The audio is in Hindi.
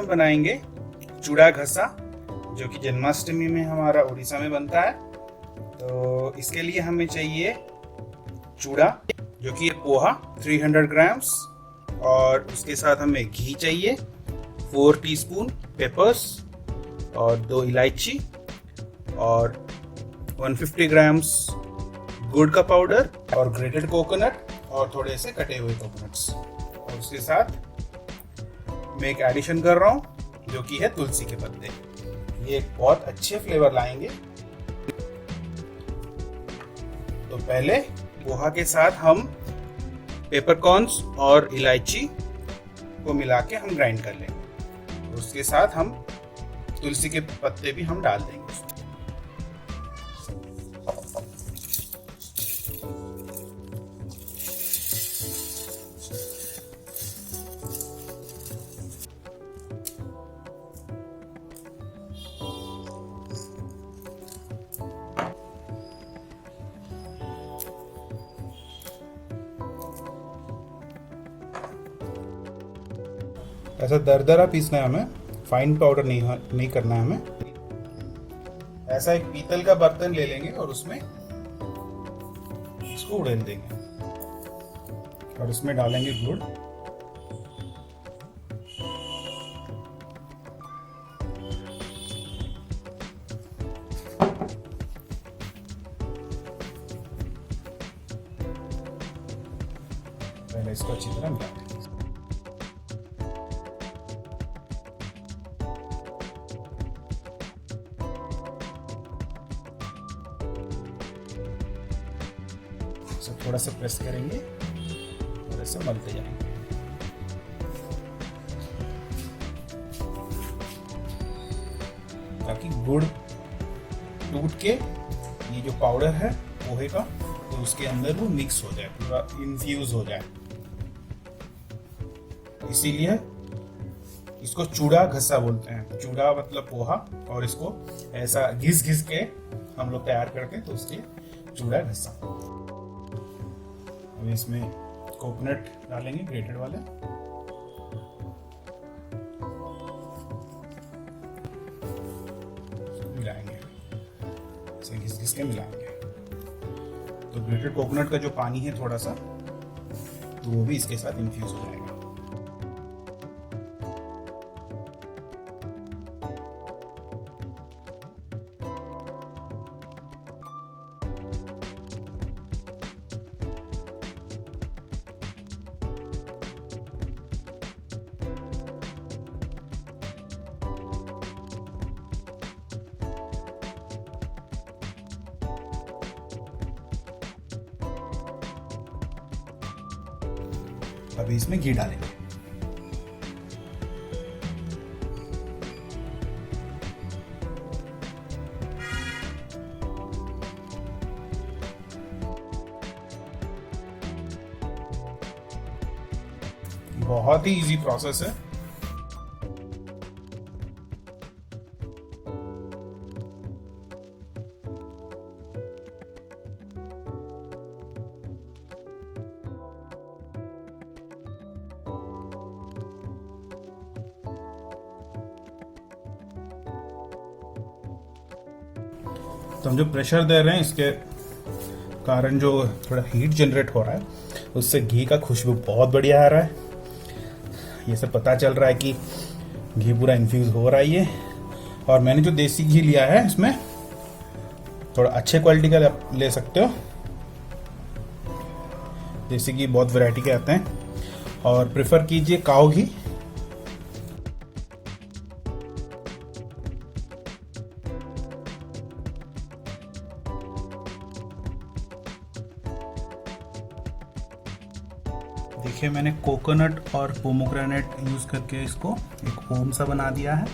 बनाएंगे चूड़ा घसा, जो कि जन्माष्टमी में हमारा उड़ीसा में बनता है। तो इसके लिए हमें चाहिए चूड़ा, जो कि पोहा 300 ग्राम्स, और उसके साथ हमें घी चाहिए 4 टीस्पून, पेपर्स और 2 इलायची और 150 ग्राम्स गुड़ का पाउडर और ग्रेटेड कोकोनट और थोड़े से कटे हुए कोकोनट्स। और उसके साथ मैं एक एडिशन कर रहा हूँ, जो कि है तुलसी के पत्ते। ये एक बहुत अच्छे फ्लेवर लाएंगे। तो पहले पोहा के साथ हम पेपरकॉर्न्स और इलायची को मिला के हम ग्राइंड कर लेंगे। उसके साथ हम तुलसी के पत्ते भी हम डाल देंगे उसमें। ऐसा दरदरा पीसना है हमें, फाइन पाउडर नहीं करना है हमें। ऐसा एक पीतल का बर्तन ले लेंगे और उसमें इसको उड़ेल देंगे और इसमें डालेंगे गुड़। पहले इसको अच्छी तरह मिला देंगे। थोड़ा सा प्रेस करेंगे और ऐसे मलते जाएंगे। ताकि गुड़ टूट के ये जो पाउडर है पोहे का, तो उसके अंदर वो मिक्स हो जाए, पूरा इन्फ्यूज हो जाए। इसीलिए इसको चूड़ा घसा बोलते हैं। चूड़ा मतलब पोहा, और इसको ऐसा घिस घिस के हम लोग तैयार करते हैं, तो उसके चूड़ा घसा। अब इसमें कोकोनट डालेंगे, ग्रेटेड वाले। मिलाएंगे, इसे घिस घिस के मिलाएंगे। तो ग्रेटेड कोकोनट का जो पानी है थोड़ा सा, तो वो भी इसके साथ इन्फ्यूज हो जाएगा। अभी इसमें घी डालेंगे। बहुत ही इजी प्रोसेस है। तो हम जो प्रेशर दे रहे हैं, इसके कारण जो थोड़ा हीट जनरेट हो रहा है, उससे घी का खुशबू बहुत बढ़िया आ रहा है। ये सब पता चल रहा है कि घी पूरा इन्फ्यूज हो रहा है ये। और मैंने जो देसी घी लिया है, इसमें थोड़ा अच्छे क्वालिटी का ले सकते हो। देसी घी बहुत वैरायटी के आते हैं, और प्रेफर कीजिए काऊ घी। देखिए, मैंने कोकोनट और पोमोग्रेनेट यूज करके इसको एक फोम सा बना दिया है।